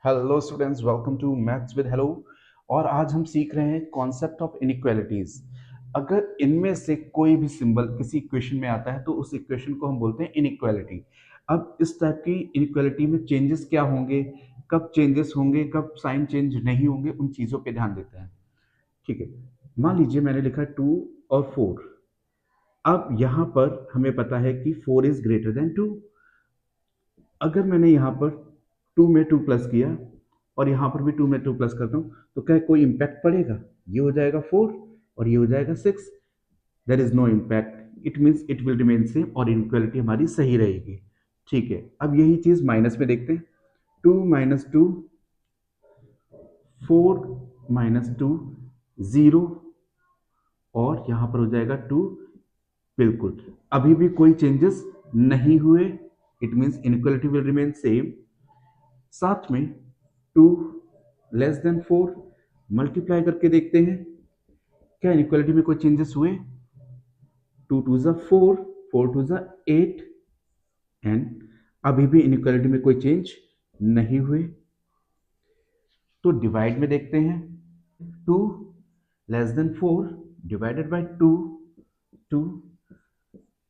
Hello students, welcome to maths with hello. और आज हम सीख रहे हैं कॉन्सेप्ट ऑफ इनइक्वालिटीज। अगर इनमें से कोई भी सिंबल किसी इक्वेशन में आता है तो उस इक्वेशन को हम बोलते हैं इनइक्वालिटी। अब इस टाइप की इनइक्वालिटी में चेंजेस क्या होंगे, कब चेंजेस होंगे, कब साइन चेंज नहीं होंगे, उन चीज़ों पे ध्यान देते हैं। ठीक है, मान लीजिए मैंने लिखा 2 और 4। अब यहाँ पर हमें पता है कि 4 इज ग्रेटर देन 2। अगर मैंने यहाँ पर 2 में 2 प्लस किया और यहाँ पर भी 2 में 2 प्लस करता हूँ तो क्या कोई इम्पैक्ट पड़ेगा? ये हो जाएगा 4 और ये हो जाएगा 6। There is no impact, it means it will remain same और इनइक्वालिटी हमारी सही रहेगी। ठीक है, अब यही चीज माइनस में देखते हैं। 2 माइनस 2, 4 माइनस 2, 0 और यहाँ पर हो जाएगा 2। बिल्कुल, अभी भी कोई चेंजेस नहीं हुए, it means inequality will remain same. साथ में 2 लेस देन 4 मल्टीप्लाई करके देखते हैं क्या इनइक्वालिटी में कोई चेंजेस हुए। 2 टू ज़ा 4, 4 टू ज़ा 8 एंड अभी भी इनइक्वालिटी में कोई चेंज नहीं हुए। तो डिवाइड में देखते हैं। 2 लेस देन 4 डिवाइडेड बाय 2, 2।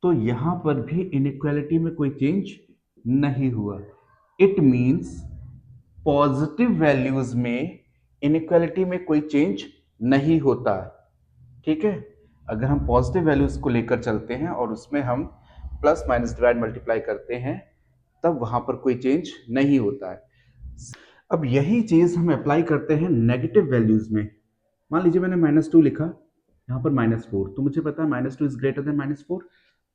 तो यहां पर भी इनइक्वालिटी में कोई चेंज नहीं हुआ। इट मीन्स पॉजिटिव वैल्यूज में इनइक्वालिटी में कोई चेंज नहीं होता। ठीक है, अगर हम पॉजिटिव वैल्यूज को लेकर चलते हैं और उसमें हम प्लस माइनस डिवाइड मल्टीप्लाई करते हैं तब वहां पर कोई चेंज नहीं होता है। अब यही चीज हम अप्लाई करते हैं नेगेटिव वैल्यूज में। मान लीजिए मैंने -2 लिखा, यहाँ पर -4, तो मुझे पता है -2 इज ग्रेटर देन -4।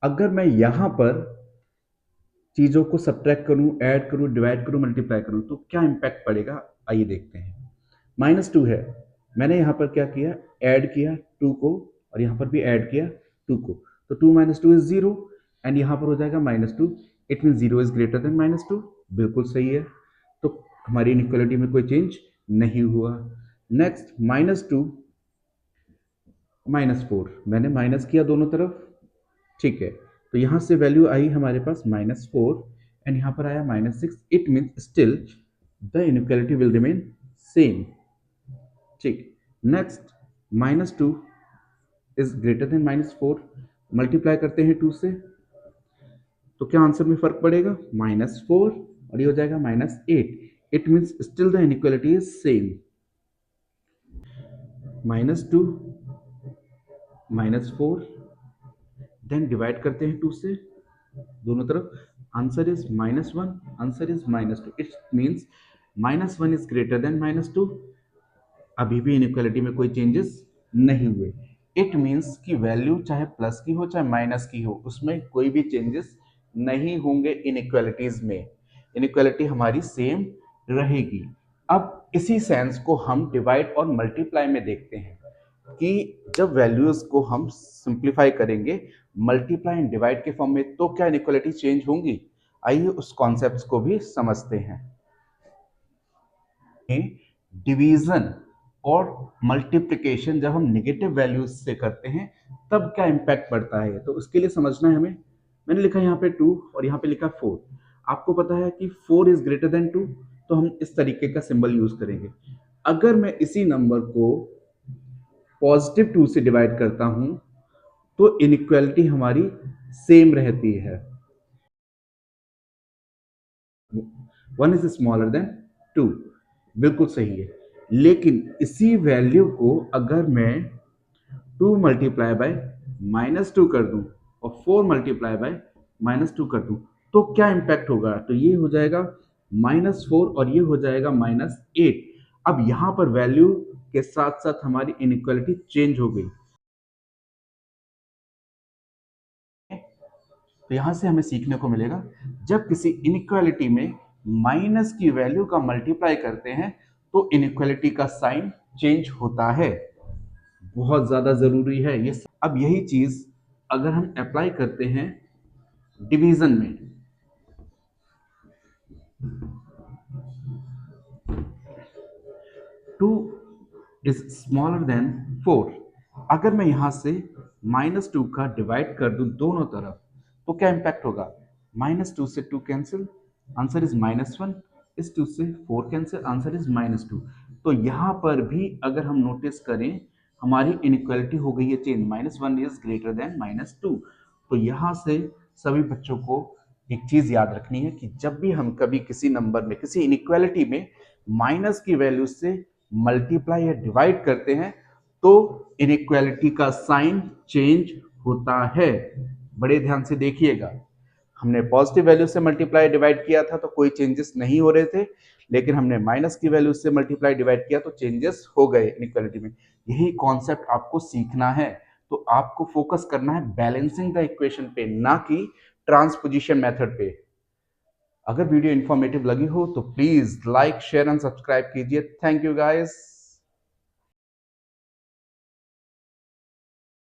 अगर मैं यहाँ पर चीजों को सब्ट्रैक्ट करूं, ऐड करूं, डिवाइड करूं, मल्टीप्लाई करूं तो क्या इंपैक्ट पड़ेगा, आइए देखते हैं। -2 है, मैंने यहाँ पर क्या किया, ऐड किया 2 को और यहाँ पर भी ऐड किया 2 को, तो 2 माइनस 2 इज 0 एंड यहाँ पर हो जाएगा -2। It mean 0 is greater than -2। बिल्कुल सही है, तो हमारी इनइक्वालिटी में कोई चेंज नहीं हुआ। नेक्स्ट -2 -4, मैंने माइनस किया दोनों तरफ। ठीक है, तो यहाँ से वैल्यू आई हमारे पास -4 एंड यहाँ पर आया -6। It means still the inequality will remain same. ठीक, next -2 is greater than -4, multiply करते हैं 2 से तो क्या आंसर में फर्क पड़ेगा, -4 और ये हो जाएगा -8। It means still the inequality is same. -2 -4 then divide करते हैं 2 से दोनों तरफ, answer is -1, answer is -2। It means -1 is greater than -2। अभी भी इनइक्वालिटी में कोई चेंजेस नहीं हुए। इट मीन्स कि वैल्यू चाहे प्लस की हो चाहे माइनस की हो, उसमें कोई भी चेंजेस नहीं होंगे इनइक्वालिटीज में। इनइक्वालिटी हमारी सेम रहेगी। अब इसी सेंस को हम डिवाइड और मल्टीप्लाई में देखते हैं कि जब वैल्यूज को हम सिंप्लीफाई करेंगे मल्टीप्लाई एंड डिवाइड के फॉर्म में तो क्या इनइक्वालिटी चेंज होंगी। आइए उस कॉन्सेप्ट को भी समझते हैं। डिवीजन और मल्टीप्लिकेशन जब हम नेगेटिव वैल्यूज से करते हैं तब क्या इंपैक्ट पड़ता है, तो उसके लिए समझना है हमें। मैंने लिखा यहाँ पे 2 और यहाँ पे लिखा 4। आपको पता है कि 4 इज ग्रेटर देन 2, तो हम इस तरीके का सिंबल यूज करेंगे। अगर मैं इसी नंबर को पॉजिटिव 2 से डिवाइड करता हूं तो इनइक्वालिटी हमारी सेम रहती है। 1 इज स्मॉलर देन 2, बिल्कुल सही है। लेकिन इसी वैल्यू को अगर मैं 2 मल्टीप्लाई बाय -2 कर दूं और 4 मल्टीप्लाई बाय -2 कर दूं तो क्या इंपैक्ट होगा, तो ये हो जाएगा -4 और ये हो जाएगा -8। अब यहां पर वैल्यू के साथ साथ हमारी इनइक्वालिटी चेंज हो गई। तो यहां से हमें सीखने को मिलेगा जब किसी इनइक्वालिटी में माइनस की वैल्यू का मल्टीप्लाई करते हैं तो इनइक्वालिटी का साइन चेंज होता है। बहुत ज्यादा जरूरी है ये। अब यही चीज अगर हम अप्लाई करते हैं डिवीजन में, 2 इज स्मॉलर देन 4। अगर मैं यहां से -2 का डिवाइड कर दूं दोनों तरफ तो क्या इंपैक्ट होगा, -2 से 2 कैंसिल, आंसर इज -1। इस 2 से 4 कैंसिल, आंसर इज -2। तो यहाँ पर भी अगर हम नोटिस करें हमारी इनइक्वालिटी हो गई है चेंज, -1 इज ग्रेटर देन -2। तो यहाँ से सभी बच्चों को एक चीज याद रखनी है कि जब भी हम कभी किसी नंबर में, किसी इनइक्वालिटी में माइनस की वैल्यू से मल्टीप्लाई या डिवाइड करते हैं तो इनइक्वालिटी का साइन चेंज होता है। बड़े ध्यान से देखिएगा, हमने पॉजिटिव वैल्यू से मल्टीप्लाई डिवाइड किया था तो कोई चेंजेस नहीं हो रहे थे, लेकिन हमने माइनस की वैल्यू से मल्टीप्लाई डिवाइड किया तो चेंजेस हो गए इनइक्वालिटी में। यही कॉन्सेप्ट आपको सीखना है। तो आपको फोकस करना है बैलेंसिंग द इक्वेशन पे, ना कि ट्रांसपोजिशन मेथड पे। अगर वीडियो इंफॉर्मेटिव लगी हो तो please like, share and subscribe कीजिए। Thank you guys.